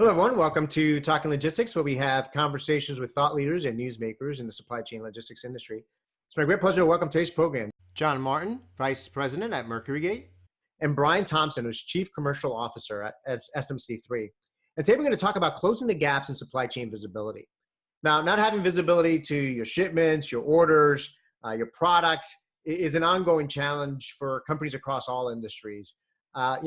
Hello, everyone. Welcome to Talking Logistics, where we have conversations with thought leaders and newsmakers in the supply chain logistics industry. It's my great pleasure to welcome today's program John Martin, Vice President at MercuryGate, and Brian Thompson, who's Chief Commercial Officer at SMC3. And today we're going to talk about closing the gaps in supply chain visibility. Now, not having visibility to your shipments, your orders, your products is an ongoing challenge for companies across all industries.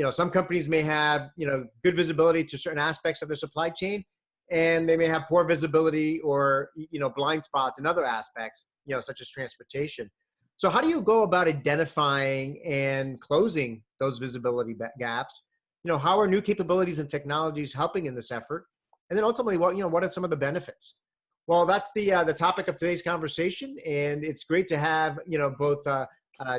Some companies may have, good visibility to certain aspects of their supply chain, and they may have poor visibility or, blind spots in other aspects, such as transportation. So how do you go about identifying and closing those visibility gaps? How are new capabilities and technologies helping in this effort? And then ultimately, what are some of the benefits? Well, that's the topic of today's conversation, and it's great to have, both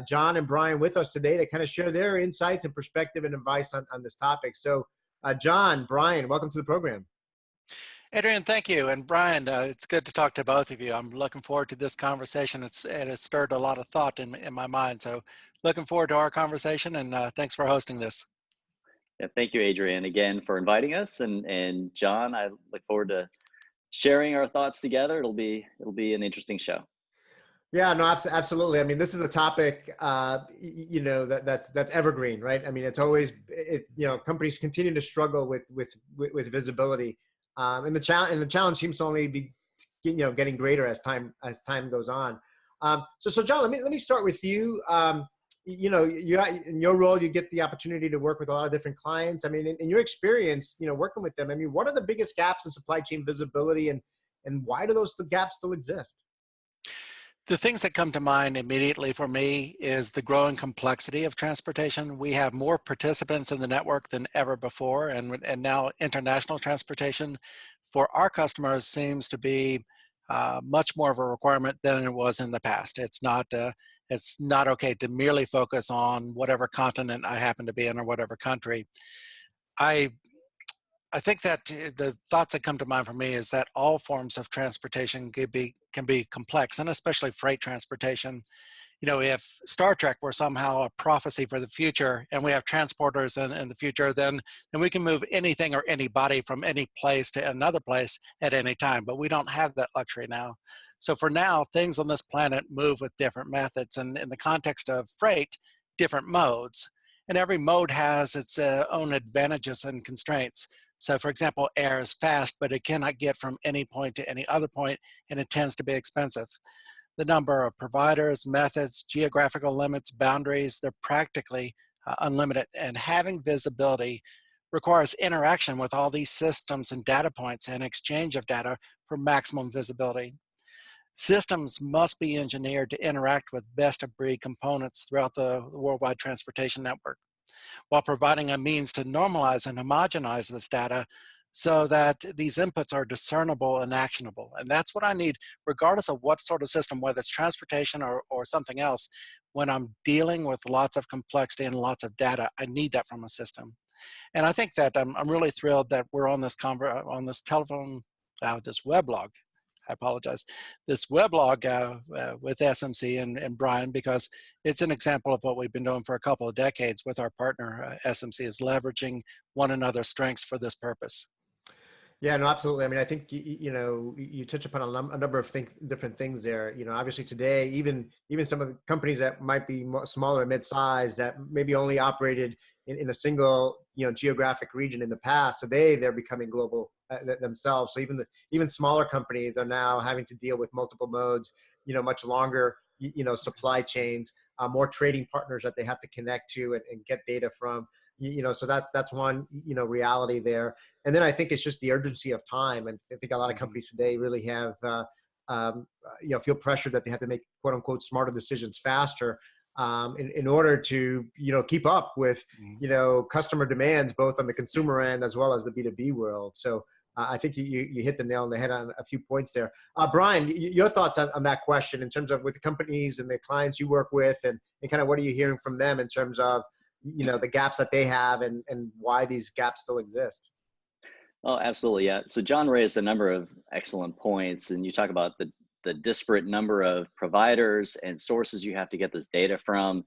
John and Brian with us today to kind of share their insights and perspective and advice on this topic. So John, Brian, welcome to the program. Adrian, thank you. And Brian, it's good to talk to both of you. I'm looking forward to this conversation. It has stirred a lot of thought in my mind. So looking forward to our conversation, and thanks for hosting this. Yeah, thank you, Adrian, again for inviting us. And John, I look forward to sharing our thoughts together. It'll be an interesting show. Yeah, no, absolutely. I mean, this is a topic, that's evergreen, right? I mean, it's always, companies continue to struggle with visibility, and the challenge seems to only be, getting greater as time goes on. So John, let me start with you. In your role, you get the opportunity to work with a lot of different clients. I mean, in your experience, working with them, I mean, what are the biggest gaps in supply chain visibility, and why do those gaps still exist? The things that come to mind immediately for me is the growing complexity of transportation. We have more participants in the network than ever before, and now international transportation for our customers seems to be much more of a requirement than it was in the past. It's not okay to merely focus on whatever continent I happen to be in or whatever country. I think that the thoughts that come to mind for me is that all forms of transportation can be complex, and especially freight transportation. If Star Trek were somehow a prophecy for the future and we have transporters in the future, then we can move anything or anybody from any place to another place at any time, but we don't have that luxury now. So for now, things on this planet move with different methods, and in the context of freight, different modes. And every mode has its own advantages and constraints. So for example, air is fast, but it cannot get from any point to any other point, and it tends to be expensive. The number of providers, methods, geographical limits, boundaries, they're practically unlimited. And having visibility requires interaction with all these systems and data points and exchange of data for maximum visibility. Systems must be engineered to interact with best-of-breed components throughout the worldwide transportation network, while providing a means to normalize and homogenize this data so that these inputs are discernible and actionable. And that's what I need, regardless of what sort of system, whether it's transportation or something else. When I'm dealing with lots of complexity and lots of data, I need that from a system. And I think that I'm really thrilled that we're on this this weblog. I apologize, this weblog with SMC and Brian, because it's an example of what we've been doing for a couple of decades with our partner. SMC is leveraging one another's strengths for this purpose. Yeah, no, absolutely. I mean, I think, you touch upon a number of different things there. Obviously today, even some of the companies that might be smaller, mid-sized, that maybe only operated in a single, geographic region in the past, today they're becoming global themselves. So even smaller companies are now having to deal with multiple modes, much longer, supply chains, more trading partners that they have to connect to and get data from. So that's one, reality there. And then I think it's just the urgency of time. And I think a lot of companies today really have, feel pressure that they have to make quote unquote smarter decisions faster in order to, keep up with, customer demands, both on the consumer end as well as the B2B world. So I think you hit the nail on the head on a few points there. Brian, your thoughts on that question in terms of with the companies and the clients you work with, and kind of what are you hearing from them in terms of, the gaps that they have and why these gaps still exist? Oh, absolutely. Yeah. So John raised a number of excellent points, and you talk about the disparate number of providers and sources you have to get this data from.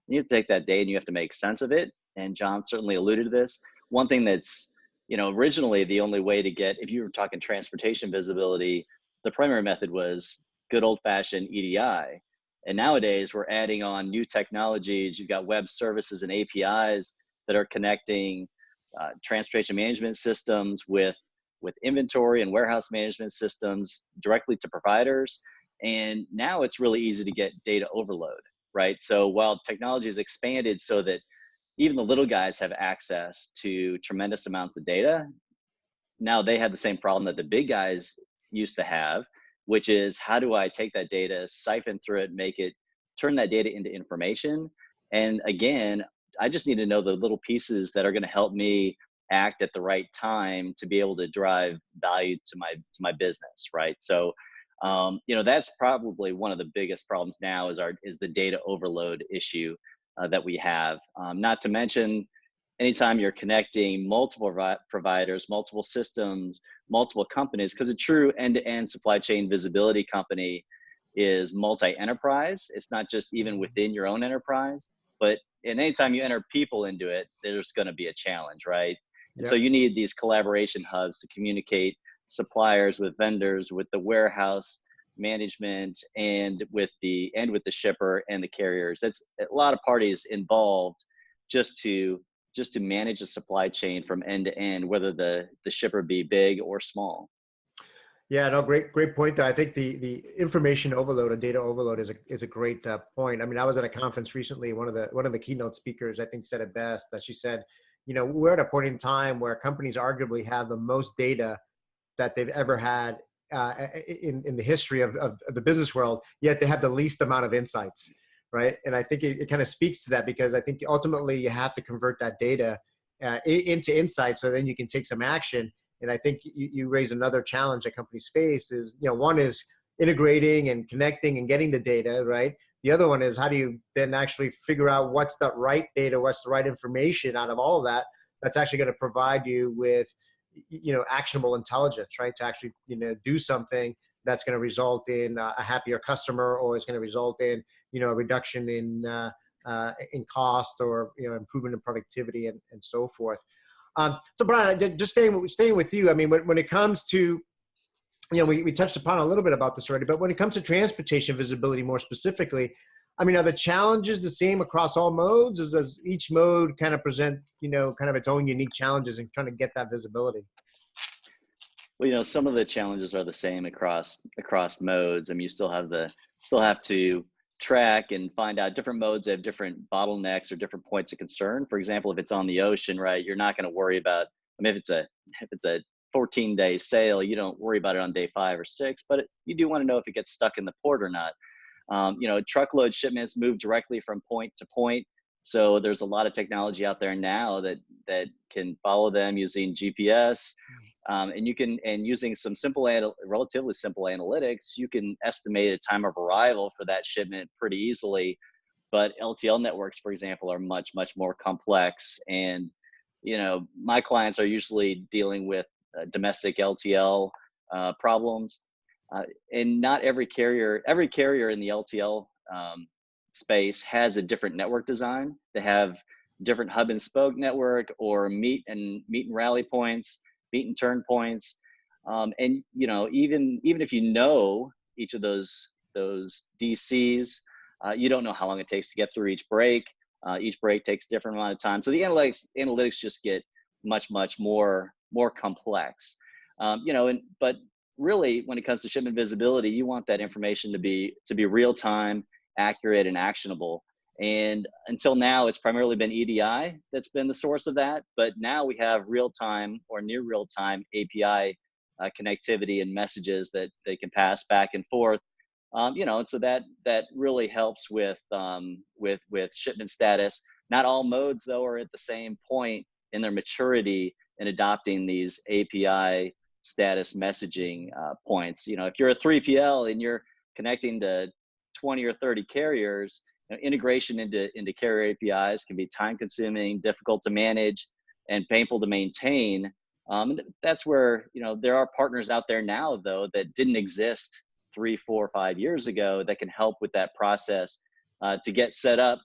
You have to take that data and you have to make sense of it. And John certainly alluded to this. One thing that's Originally the only way to get, if you were talking transportation visibility, the primary method was good old fashioned EDI. And nowadays we're adding on new technologies. You've got web services and APIs that are connecting transportation management systems with inventory and warehouse management systems directly to providers. And now it's really easy to get data overload, right? So while technology has expanded so that even the little guys have access to tremendous amounts of data, now they have the same problem that the big guys used to have, which is how do I take that data, siphon through it, turn that data into information? And again, I just need to know the little pieces that are going to help me act at the right time to be able to drive value to my business, right? So, that's probably one of the biggest problems now is the data overload issue that we have. Not to mention, anytime you're connecting multiple providers, multiple systems, multiple companies, because a true end-to-end supply chain visibility company is multi-enterprise. It's not just even within your own enterprise, but anytime you enter people into it, there's going to be a challenge, right? And so Yep. you need these collaboration hubs to communicate suppliers with vendors, with the warehouse management, and with the shipper and the carriers. That's a lot of parties involved just to manage a supply chain from end to end, whether the shipper be big or small. Yeah, no, great point there. I think the information overload and data overload is a great point. I mean, I was at a conference recently. One of the keynote speakers, I think, said it best. That she said, we're at a point in time where companies arguably have the most data that they've ever had in the history of the business world, yet they have the least amount of insights, right? And I think it kind of speaks to that, because I think ultimately you have to convert that data into insights, so then you can take some action. And I think you raise another challenge that companies face is, one is integrating and connecting and getting the data, right? The other one is, how do you then actually figure out what's the right data, what's the right information out of all of that, that's actually going to provide you with, actionable intelligence, right? To actually, do something that's going to result in a happier customer, or it's going to result in, a reduction in cost, or, improvement in productivity, and so forth. So Brian, just staying with you. I mean, when it comes to, we touched upon a little bit about this already, but when it comes to transportation visibility more specifically, I mean, are the challenges the same across all modes? Does each mode kind of present, kind of its own unique challenges in trying to get that visibility? Well, some of the challenges are the same across modes. I mean, you still have to track and find out different modes have different bottlenecks or different points of concern. For example, if it's on the ocean, right, you're not going to worry about. I mean, if it's a 14-day sail, you don't worry about it on day 5 or 6, but you do want to know if it gets stuck in the port or not. Truckload shipments move directly from point to point. So there's a lot of technology out there now that can follow them using GPS. And using some relatively simple analytics, you can estimate a time of arrival for that shipment pretty easily. But LTL networks, for example, are much, much more complex. And, my clients are usually dealing with domestic LTL problems. And not every carrier in the LTL space has a different network design. They have different hub and spoke network, or meet and rally points, meet and turn points. And even if each of those DCs, you don't know how long it takes to get through each break. Each break takes a different amount of time. So the analytics just get much more complex. But really, when it comes to shipment visibility, you want that information to be real time, accurate, and actionable. And until now, it's primarily been EDI that's been the source of that. But now we have real time or near real time API connectivity and messages that they can pass back and forth. And so that really helps with shipment status. Not all modes, though, are at the same point in their maturity in adopting these API status messaging points. If you're a 3PL and you're connecting to 20 or 30 carriers, integration into carrier APIs can be time consuming, difficult to manage, and painful to maintain. And that's where, there are partners out there now, though, that didn't exist 3, 4, 5 years ago that can help with that process to get set up,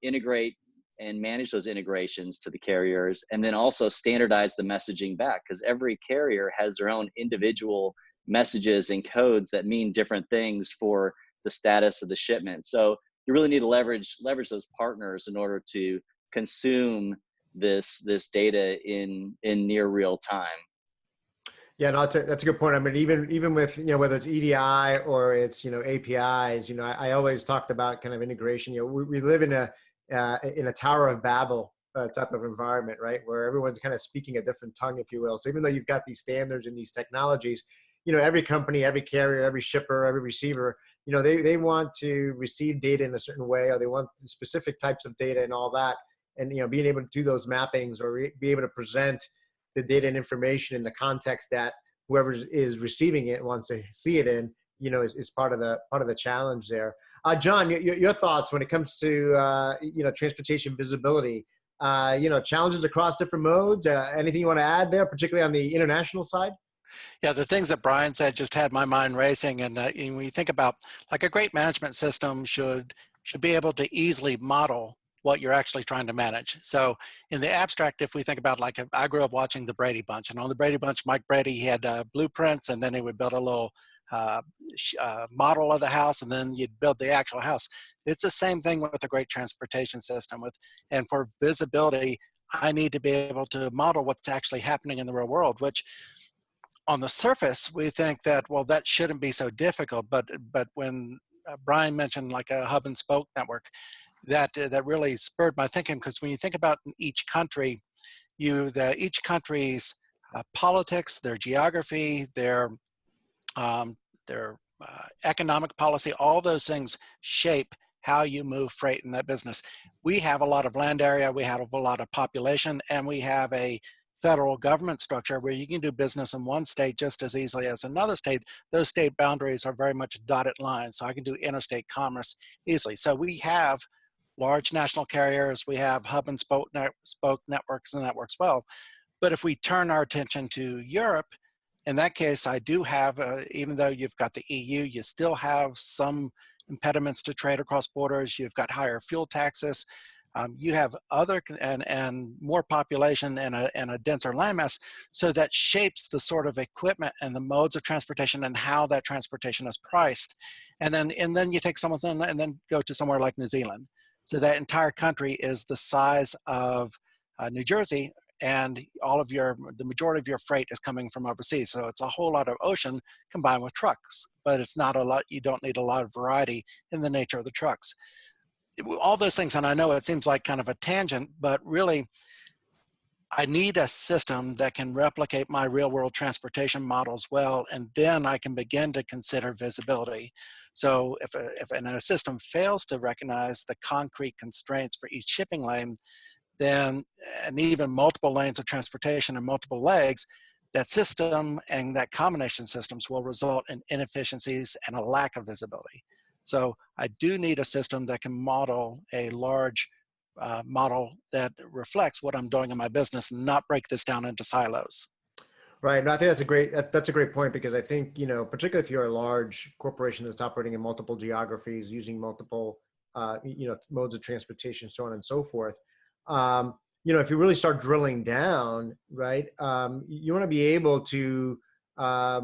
integrate and manage those integrations to the carriers, and then also standardize the messaging back, because every carrier has their own individual messages and codes that mean different things for the status of the shipment. So you really need to leverage those partners in order to consume this data in near real time. Yeah, no, that's a good point. I mean, even with, whether it's EDI or it's, APIs, I always talked about kind of integration. We live in a Tower of Babel type of environment, right? Where everyone's kind of speaking a different tongue, if you will. So even though you've got these standards and these technologies, every company, every carrier, every shipper, every receiver, they want to receive data in a certain way, or they want specific types of data and all that. And, being able to do those mappings or be able to present the data and information in the context that whoever is receiving it wants to see it in, is part of the challenge there. John, your thoughts when it comes to transportation visibility, challenges across different modes. Anything you want to add there, particularly on the international side? Yeah, the things that Brian said just had my mind racing. And when you think about, like, a great management system should be able to easily model what you're actually trying to manage. So in the abstract, if we think about, like, I grew up watching the Brady Bunch, and on the Brady Bunch, Mike Brady, he had blueprints, and then he would build a little model of the house, and then you'd build the actual house. It's the same thing with a great transportation system. And for visibility, I need to be able to model what's actually happening in the real world, which on the surface, we think that, well, that shouldn't be so difficult. But when Brian mentioned, like, a hub and spoke network, that really spurred my thinking, because when you think about each country, each country's politics, their geography, their economic policy, all those things shape how you move freight in that business. We have a lot of land area, we have a lot of population, and we have a federal government structure where you can do business in one state just as easily as another state. Those state boundaries are very much dotted lines, so I can do interstate commerce easily. So we have large national carriers, we have hub and spoke networks, and that works well. But if we turn our attention to Europe, in that case, I do have, even though you've got the EU, you still have some impediments to trade across borders. You've got higher fuel taxes. You have other and more population and a denser landmass, so that shapes the sort of equipment and the modes of transportation and how that transportation is priced. And then you take something and then go to somewhere like New Zealand. So that entire country is the size of New Jersey, and the majority of your freight is coming from overseas. So it's a whole lot of ocean combined with trucks, but it's not a lot. You don't need a lot of variety in the nature of the trucks. All those things, and I know it seems like kind of a tangent, but really, I need a system that can replicate my real world transportation models well, and then I can begin to consider visibility. So if a system fails to recognize the concrete constraints for each shipping lane, then, and even multiple lanes of transportation and multiple legs, that system and that combination systems will result in inefficiencies and a lack of visibility. So I do need a system that can model a large model that reflects what I'm doing in my business, and not break this down into silos. Right. No, I think that's a great point, because I think, particularly if you're a large corporation that's operating in multiple geographies, using multiple, modes of transportation, so on and so forth. If you really start drilling down, right, you want to be able to, at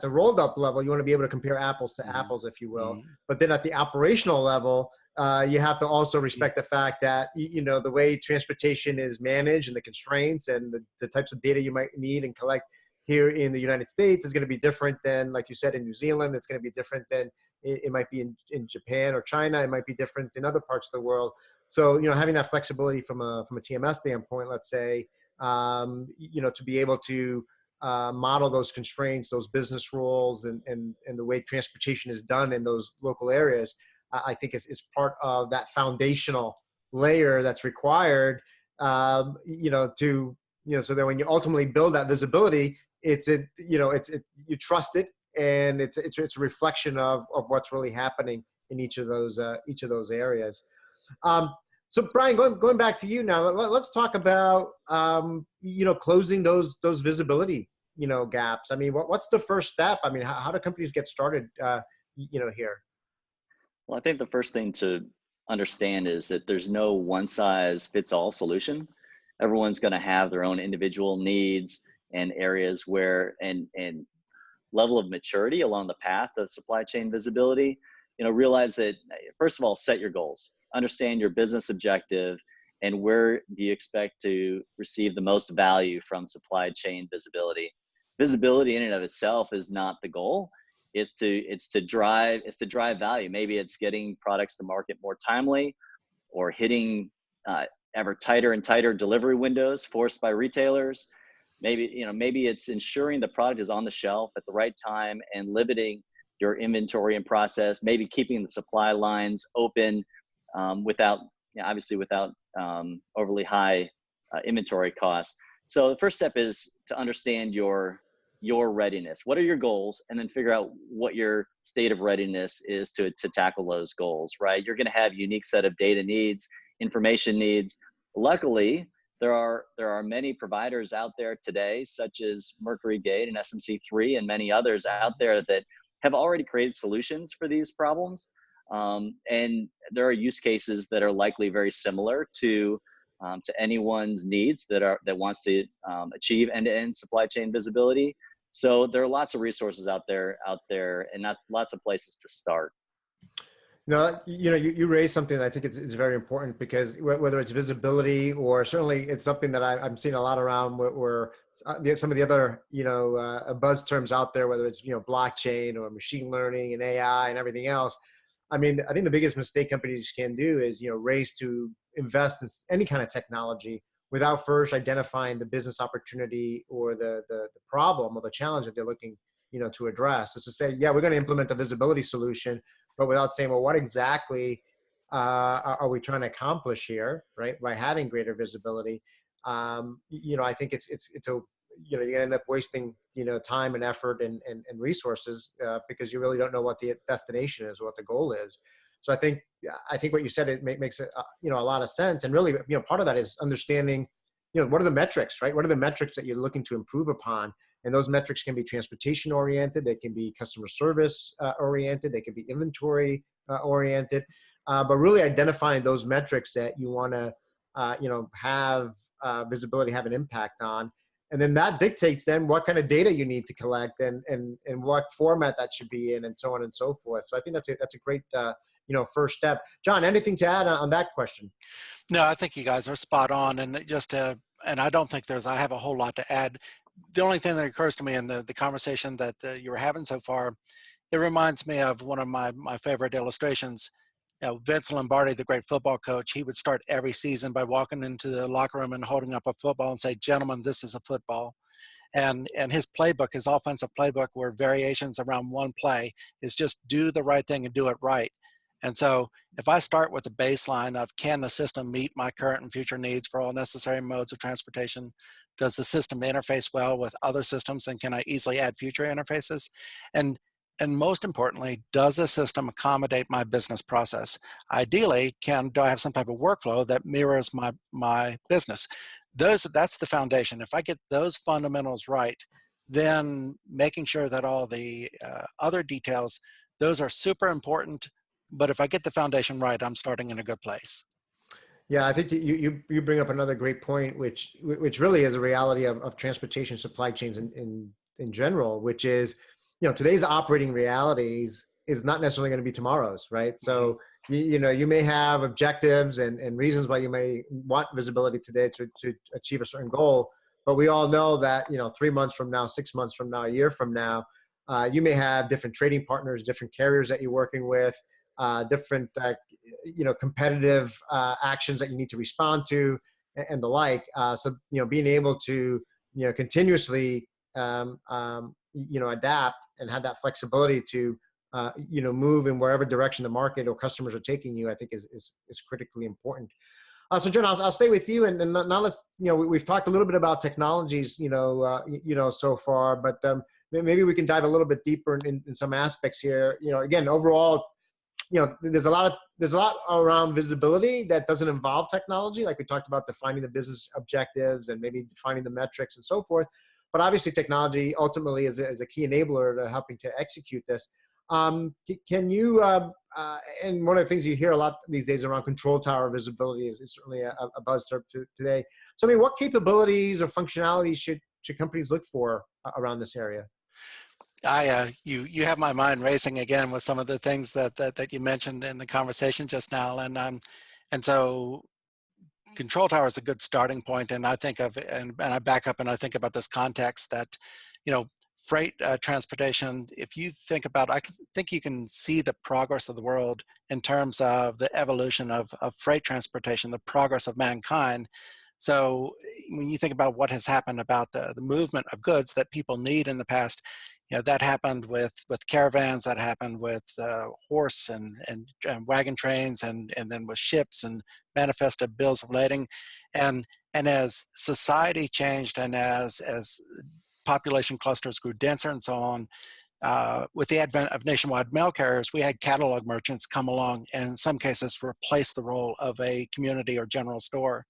the rolled up level, you want to be able to compare apples to apples, if you will. But then at the operational level, you have to also respect the fact that, the way transportation is managed and the constraints and the types of data you might need and collect here in the United States is going to be different than, like you said, in New Zealand. It's going to be different than it might be in Japan or China. It might be different in other parts of the world. So, having that flexibility from a TMS standpoint, let's say, to be able to model those constraints, those business rules, and the way transportation is done in those local areas, I think is part of that foundational layer that's required, so that when you ultimately build that visibility, you trust it, and it's a reflection of what's really happening in each of those areas. So Brian, going back to you now, let's talk about, closing those visibility, gaps. I mean, what's the first step? I mean, how do companies get started, here? Well, I think the first thing to understand is that there's no one size fits all solution. Everyone's going to have their own individual needs and areas where and level of maturity along the path of supply chain visibility. Realize that, first of all, set your goals, understand your business objective, and where do you expect to receive the most value from supply chain visibility. Visibility in and of itself is not the goal. It's to drive value. Maybe it's getting products to market more timely, or hitting ever tighter and tighter delivery windows forced by retailers. Maybe it's ensuring the product is on the shelf at the right time and limiting your inventory and process, maybe keeping the supply lines open without, obviously without overly high inventory costs. So the first step is to understand your readiness. What are your goals? And then figure out what your state of readiness is to tackle those goals, right? You're going to have a unique set of data needs, information needs. Luckily, there are many providers out there today, such as Mercury Gate and SMC3 and many others out there that have already created solutions for these problems. And there are use cases that are likely very similar to anyone's needs that wants to achieve end-to-end supply chain visibility. So there are lots of resources out there, and not lots of places to start. No, you raised something that I think it's very important, because whether it's visibility, or certainly it's something that I'm seeing a lot around where some of the other, buzz terms out there, whether it's, blockchain or machine learning and AI and everything else. I mean, I think the biggest mistake companies can do is, race to invest in any kind of technology without first identifying the business opportunity or the problem or the challenge that they're looking, to address. It's to say, yeah, we're going to implement a visibility solution, but without saying, well, what exactly are we trying to accomplish here, right? By having greater visibility, I think it's a, you end up wasting, time and effort and resources because you really don't know what the destination is, or what the goal is. So I think what you said, it makes a lot of sense. And really, part of that is understanding, what are the metrics, right? What are the metrics that you're looking to improve upon? And those metrics can be transportation oriented, they can be customer service oriented, they can be inventory oriented, but really identifying those metrics that you want to, have visibility, have an impact on. And then that dictates then what kind of data you need to collect, and what format that should be in, and so on and so forth. So I think that's a great, first step. John, anything to add on that question? No, I think you guys are spot on. And and I don't think I have a whole lot to add. The only thing that occurs to me in the conversation that you were having so far, it reminds me of one of my favorite illustrations. Vince Lombardi, the great football coach, he would start every season by walking into the locker room and holding up a football and say, "Gentlemen, this is a football." And his playbook, his offensive playbook, were variations around one play, is just do the right thing and do it right. And so if I start with the baseline of, can the system meet my current and future needs for all necessary modes of transportation? Does the system interface well with other systems, and can I easily add future interfaces? And most importantly, does the system accommodate my business process? Ideally, do I have some type of workflow that mirrors my business? That's the foundation. If I get those fundamentals right, then making sure that all the other details, those are super important. But if I get the foundation right, I'm starting in a good place. Yeah, I think you bring up another great point, which really is a reality of transportation supply chains in general, which is, today's operating realities is not necessarily going to be tomorrow's, right? So you may have objectives and reasons why you may want visibility today to achieve a certain goal, but we all know that 3 months from now, 6 months from now, a year from now, you may have different trading partners, different carriers that you're working with, different competitive actions that you need to respond to, and the like. So being able to continuously adapt and have that flexibility to move in wherever direction the market or customers are taking you, I think is critically important. So John, I'll stay with you, and now let's, we've talked a little bit about technologies, so far, but maybe we can dive a little bit deeper in some aspects here. Again, overall, there's a lot around visibility that doesn't involve technology, like we talked about defining the business objectives and maybe defining the metrics and so forth. But obviously, technology ultimately is a key enabler to helping to execute this. Can you, and one of the things you hear a lot these days around control tower visibility is certainly a buzzword today. So, I mean, what capabilities or functionalities should companies look for around this area? You have my mind racing again with some of the things that you mentioned in the conversation just now, and so control tower is a good starting point. And I think of and I back up and I think about this context that, you know, freight transportation. If you think about, think you can see the progress of the world in terms of the evolution of freight transportation, the progress of mankind. So when you think about what has happened about the movement of goods that people need in the past, you know, that happened with caravans, that happened with horse and wagon trains, and then with ships and manifested bills of lading, and as society changed and as population clusters grew denser and so on, with the advent of nationwide mail carriers, we had catalog merchants come along and in some cases replace the role of a community or general store.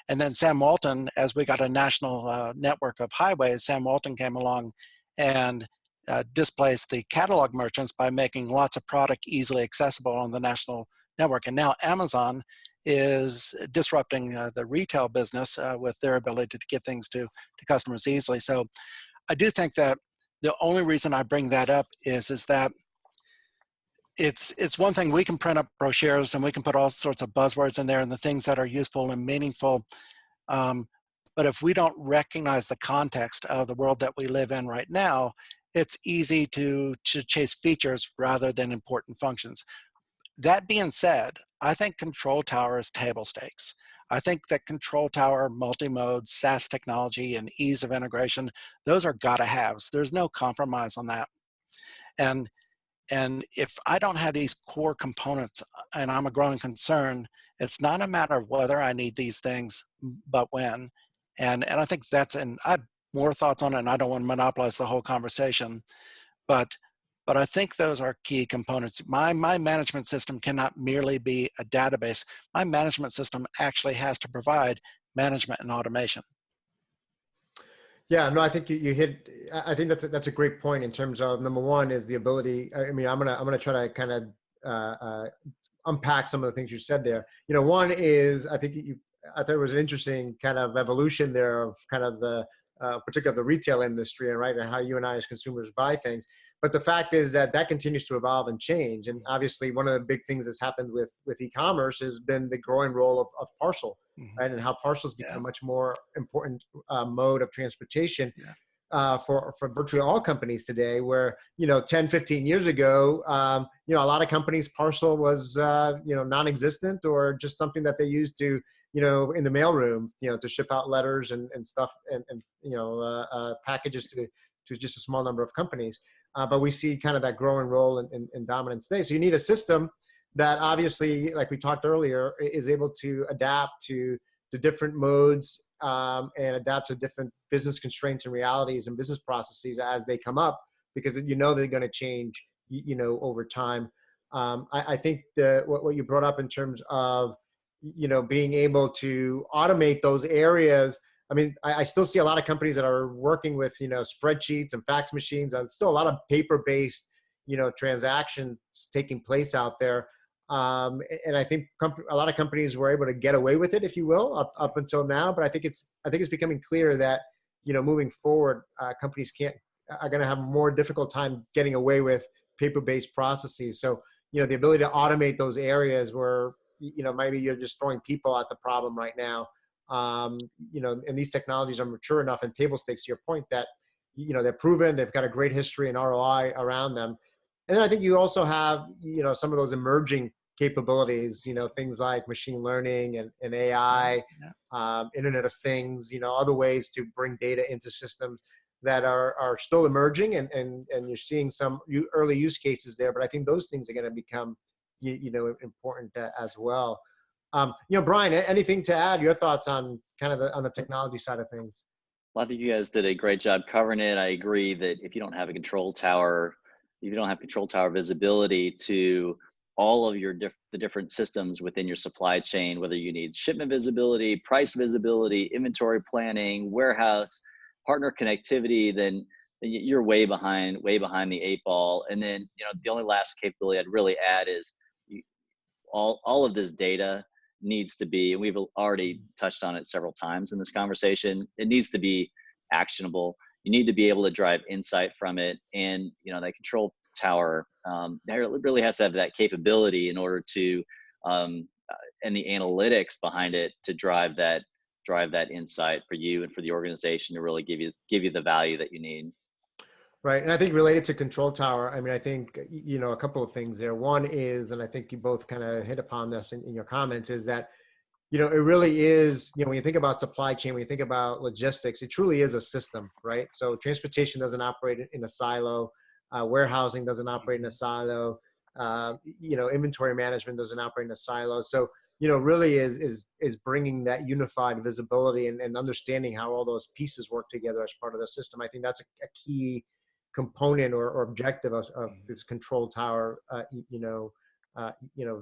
And then Sam Walton, as we got a national network of highways, Sam Walton came along and displaced the catalog merchants by making lots of product easily accessible on the national network. And now Amazon is disrupting the retail business with their ability to get things to customers easily. So I do think that the only reason I bring that up is that it's one thing, we can print up brochures and we can put all sorts of buzzwords in there and the things that are useful and meaningful. But if we don't recognize the context of the world that we live in right now, it's easy to chase features rather than important functions. That being said, I think control tower is table stakes. I think that control tower, multi-mode, SaaS technology, and ease of integration, those are gotta haves. There's no compromise on that. And if I don't have these core components and I'm a growing concern, it's not a matter of whether I need these things, but when. And I think that's, and I have more thoughts on it, and I don't want to monopolize the whole conversation, but I think those are key components. My management system cannot merely be a database. My management system actually has to provide management and automation. Yeah, no, I think you hit. I think that's a great point in terms of, number one is the ability. I mean, I'm gonna try to kind of unpack some of the things you said there. You know, one is, I thought it was an interesting kind of evolution there of kind of the particularly the retail industry, and right, and how you and I as consumers buy things. But the fact is that continues to evolve and change. And obviously, one of the big things that's happened with e-commerce has been the growing role of parcel, right, and how parcels become a much more important mode of transportation. For virtually all companies today, where, 10, 15 years ago, a lot of companies, parcel was, non-existent, or just something that they used to, in the mailroom, to ship out letters and stuff, and packages to just a small number of companies. But we see kind of that growing role in dominance today. So you need a system that obviously, like we talked earlier, is able to adapt to the different modes, and adapt to different business constraints and realities and business processes as they come up, because they're going to change, over time. I think what you brought up in terms of, being able to automate those areas. I mean, I still see a lot of companies that are working with, spreadsheets and fax machines. There's still a lot of paper-based, transactions taking place out there. And I think a lot of companies were able to get away with it, if you will, up until now. But I think it's becoming clear that, moving forward, companies are going to have a more difficult time getting away with paper-based processes. So, the ability to automate those areas where, maybe you're just throwing people at the problem right now. And these technologies are mature enough and table stakes, to your point, that, they're proven, they've got a great history and ROI around them. And then I think you also have, some of those emerging capabilities, things like machine learning and AI, Internet of Things, other ways to bring data into systems that are still emerging, and you're seeing some early use cases there. But I think those things are going to become, important as well. Brian, anything to add? Your thoughts on kind of on the technology side of things? Well, I think you guys did a great job covering it. I agree that if you don't have control tower visibility to all of the different systems within your supply chain, whether you need shipment visibility, price visibility, inventory planning, warehouse, partner connectivity, then you're way behind the eight ball. And then, the only last capability I'd really add is you, all of this data needs to be, and we've already touched on it several times in this conversation, it needs to be actionable. You need to be able to drive insight from it. And, that control tower, there really has to have that capability in order to, and the analytics behind it to drive that insight for you and for the organization to really give you the value that you need. Right. And I think related to control tower, I mean, I think, a couple of things there. One is, and I think you both kind of hit upon this in your comments, is that, it really is, when you think about supply chain, when you think about logistics, it truly is a system, right? So transportation doesn't operate in a silo. Warehousing doesn't operate in a silo. Inventory management doesn't operate in a silo. So, really is bringing that unified visibility and understanding how all those pieces work together as part of the system. I think that's a key component or objective of this control tower,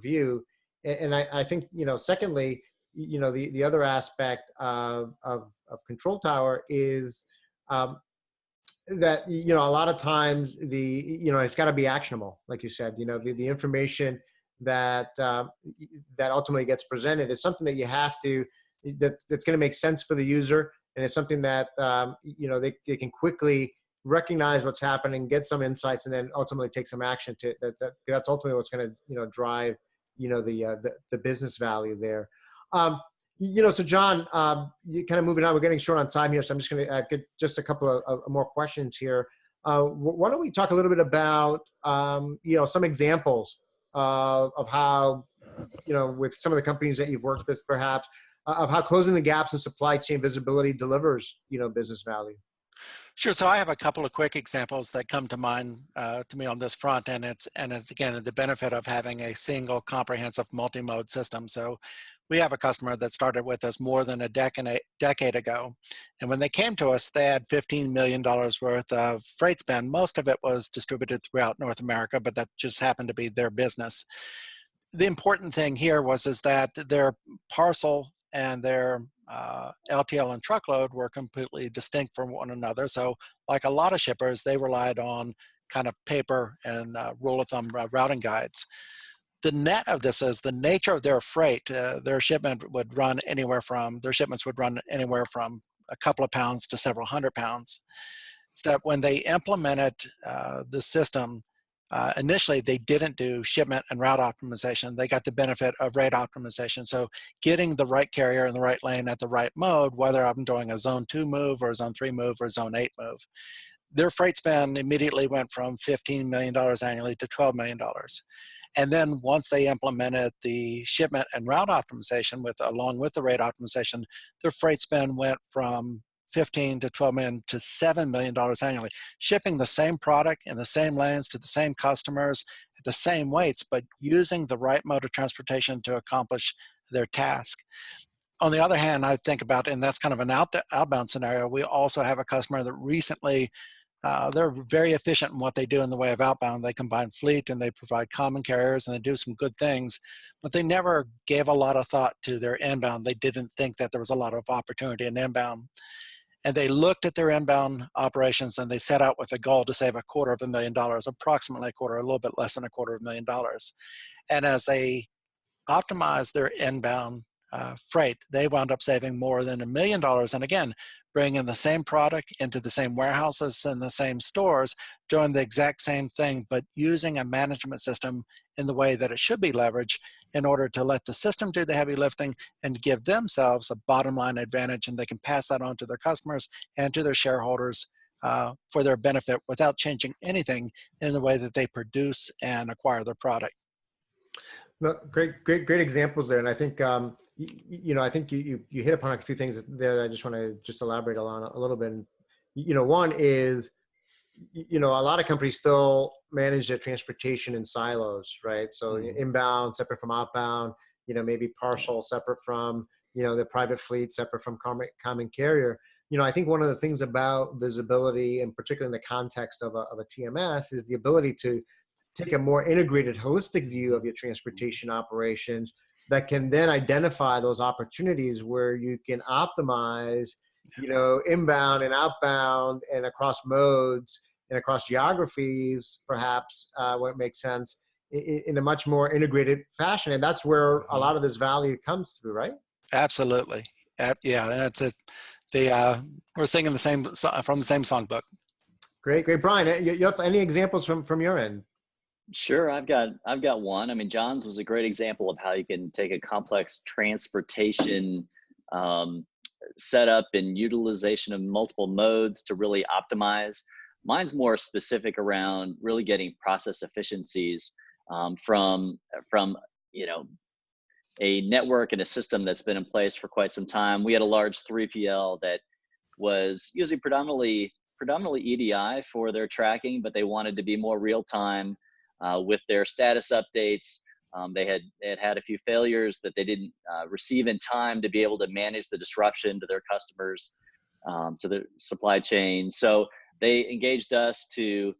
view. And I think, secondly, the other aspect of control tower is that, a lot of times it's got to be actionable. Like you said, the information that ultimately gets presented is something that you have to, that's going to make sense for the user. And it's something that, they can quickly recognize what's happening, get some insights, and then ultimately take some action that's ultimately what's going to drive, the business value there. So John, you kind of moving on, we're getting short on time here. So I'm just going to get just a couple of more questions here. Why don't we talk a little bit about, some examples of how, with some of the companies that you've worked with, perhaps, of how closing the gaps in supply chain visibility delivers, business value. Sure. So I have a couple of quick examples that come to mind to me on this front, and it's again the benefit of having a single comprehensive multi-mode system. So we have a customer that started with us more than a decade ago, and when they came to us, they had $15 million worth of freight spend. Most of it was distributed throughout North America, but that just happened to be their business. The important thing here is that their parcel and their LTL and truckload were completely distinct from one another. So like a lot of shippers, they relied on kind of paper and rule of thumb routing guides. The net of this is the nature of their freight. Their shipments would run anywhere from a couple of pounds to several hundred pounds. So that when they implemented the system, initially, they didn't do shipment and route optimization. They got the benefit of rate optimization. So getting the right carrier in the right lane at the right mode, whether I'm doing a zone 2 move or a zone 3 move or a zone 8 move. Their freight spend immediately went from $15 million annually to $12 million. And then once they implemented the shipment and route optimization along with the rate optimization, their freight spend went from 15 to 12 million to $7 million annually, shipping the same product in the same lanes to the same customers at the same weights, but using the right mode of transportation to accomplish their task. On the other hand, I think about, and that's kind of an outbound scenario, we also have a customer that recently, they're very efficient in what they do in the way of outbound. They combine fleet and they provide common carriers and they do some good things, but they never gave a lot of thought to their inbound. They didn't think that there was a lot of opportunity in inbound. And they looked at their inbound operations and they set out with a goal to save $250,000, approximately a little bit less than $250,000. And as they optimized their inbound freight, they wound up saving more than $1 million. And again, bringing the same product into the same warehouses and the same stores, doing the exact same thing, but using a management system in the way that it should be leveraged in order to let the system do the heavy lifting and give themselves a bottom line advantage, and they can pass that on to their customers and to their shareholders for their benefit without changing anything in the way that they produce and acquire their product. No, great examples there. And I think, I think you hit upon a few things there that I just want to elaborate on a little bit. One is, a lot of companies still manage their transportation in silos, right? So inbound separate from outbound, maybe parcel separate from, the private fleet separate from common carrier. I think one of the things about visibility, and particularly in the context of a TMS, is the ability to take a more integrated, holistic view of your transportation operations that can then identify those opportunities where you can optimize, inbound and outbound and across modes and across geographies, perhaps, where it makes sense in a much more integrated fashion. And that's where a lot of this value comes through, right? Absolutely. Yeah, that's it. We're singing the same from the same songbook. Great. Brian, any examples from your end? Sure, I've got one. I mean, John's was a great example of how you can take a complex transportation setup and utilization of multiple modes to really optimize. Mine's more specific around really getting process efficiencies from a network and a system that's been in place for quite some time. We had a large 3PL that was using predominantly EDI for their tracking, but they wanted to be more real time with their status updates. They had a few failures that they didn't receive in time to be able to manage the disruption to their customers, to the supply chain. So they engaged us to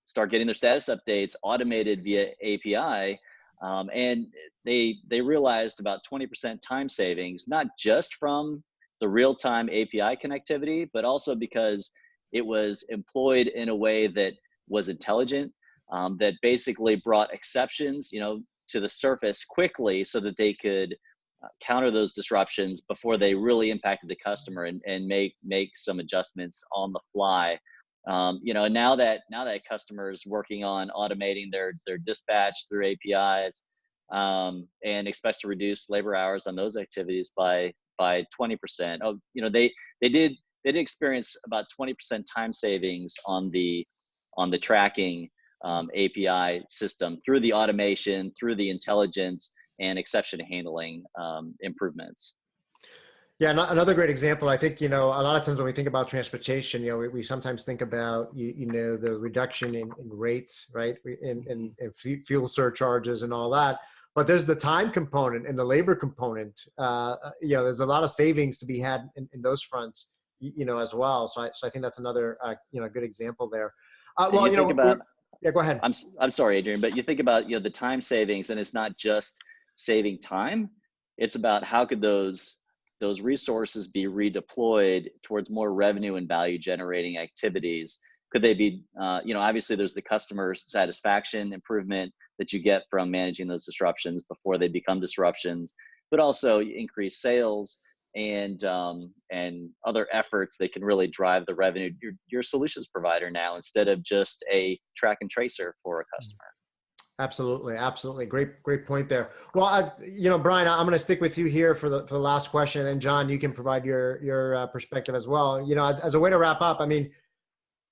start getting their status updates automated via API. And they realized about 20% time savings, not just from the real-time API connectivity, but also because it was employed in a way that was intelligent, that basically brought exceptions, to the surface quickly so that they could counter those disruptions before they really impacted the customer and make some adjustments on the fly. And now that customers working on automating their dispatch through APIs, and expects to reduce labor hours on those activities by 20%. Oh, they did experience about 20% time savings on the tracking API system through the automation, through the intelligence and exception handling improvements. Yeah, another great example. I think, a lot of times when we think about transportation, we sometimes think about, the reduction in rates, right? And fuel surcharges and all that. But there's the time component and the labor component. There's a lot of savings to be had in those fronts, as well. So I think that's another, good example there. Yeah, go ahead. I'm sorry, Adrian, but you think about, the time savings, and it's not just saving time. It's about how could those resources be redeployed towards more revenue and value generating activities. Could they be, obviously there's the customer satisfaction improvement that you get from managing those disruptions before they become disruptions, but also increase sales and other efforts that can really drive the revenue. You're a solutions provider now instead of just a track and tracer for a customer. Absolutely. Great point there. Well, Brian, I'm going to stick with you here for the last question, and then John, you can provide your perspective as well. As a way to wrap up, I mean,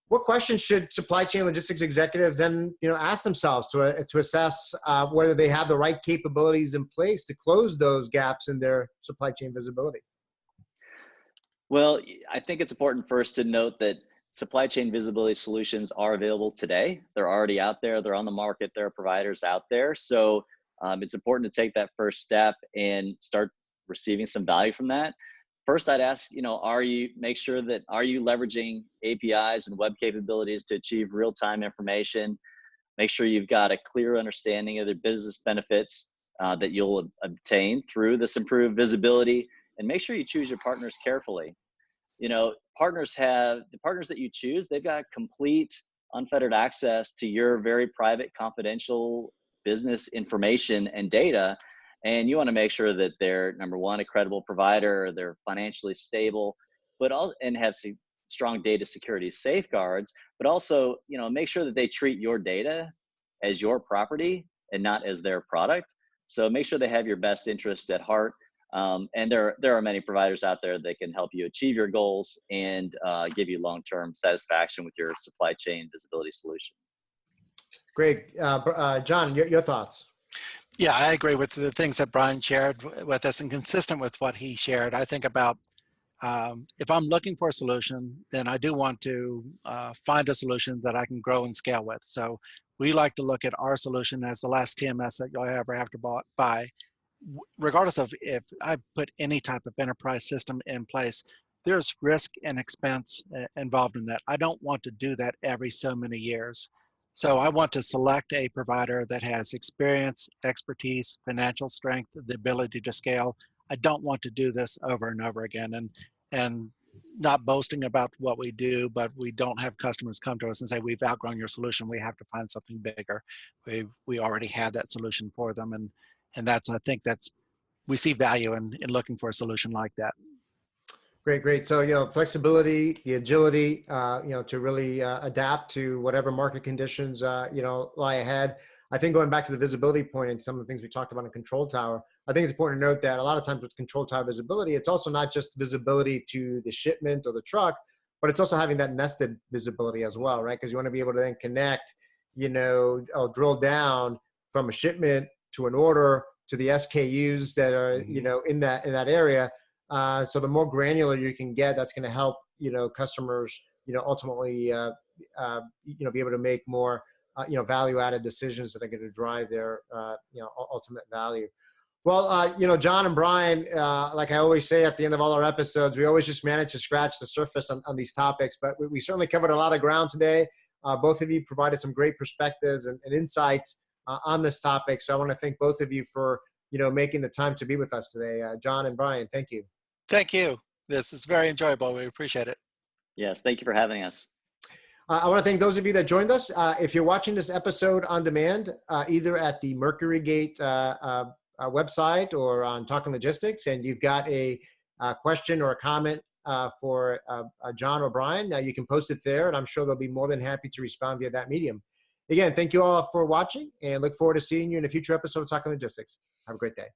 what questions should supply chain logistics executives then, ask themselves to assess whether they have the right capabilities in place to close those gaps in their supply chain visibility? Well, I think it's important first to note that supply chain visibility solutions are available today. They're already out there. They're on the market. There are providers out there. So it's important to take that first step and start receiving some value from that. First, I'd ask, are you leveraging APIs and web capabilities to achieve real-time information? Make sure you've got a clear understanding of the business benefits that you'll obtain through this improved visibility, and make sure you choose your partners carefully. The partners that you choose, they've got complete unfettered access to your very private, confidential business information and data. And you want to make sure that they're, number one, a credible provider, they're financially stable, and have strong data security safeguards, but also, make sure that they treat your data as your property and not as their product. So make sure they have your best interest at heart. And there are many providers out there that can help you achieve your goals and give you long-term satisfaction with your supply chain visibility solution. Great. John, your thoughts? Yeah, I agree with the things that Brian shared with us, and consistent with what he shared. I think about if I'm looking for a solution, then I do want to find a solution that I can grow and scale with. So we like to look at our solution as the last TMS that you'll ever have to buy. Regardless of if I put any type of enterprise system in place, there's risk and expense involved in that. I don't want to do that every so many years. So I want to select a provider that has experience, expertise, financial strength, the ability to scale. I don't want to do this over and over again. And and not boasting about what we do, but we don't have customers come to us and say, we've outgrown your solution, we have to find something bigger. We already had that solution for them. And that's, I think that's, we see value in looking for a solution like that. Great, great. So, flexibility, the agility, to really adapt to whatever market conditions, lie ahead. I think going back to the visibility point and some of the things we talked about in Control Tower, I think it's important to note that a lot of times with Control Tower visibility, it's also not just visibility to the shipment or the truck, but it's also having that nested visibility as well, right? Because you want to be able to then connect, drill down from a shipment to an order to the SKUs that are, in that area. So the more granular you can get, that's going to help, customers, ultimately, be able to make more, value-added decisions that are going to drive their, ultimate value. Well, John and Brian, like I always say at the end of all our episodes, we always just manage to scratch the surface on these topics, but we certainly covered a lot of ground today. Both of you provided some great perspectives and insights on this topic. So I want to thank both of you for, making the time to be with us today. John and Brian, thank you. Thank you. This is very enjoyable. We appreciate it. Yes, thank you for having us. I want to thank those of you that joined us. If you're watching this episode on demand, either at the MercuryGate website or on Talking Logistics, and you've got a question or a comment for John or Brian, you can post it there, and I'm sure they'll be more than happy to respond via that medium. Again, thank you all for watching, and look forward to seeing you in a future episode of Talking Logistics. Have a great day.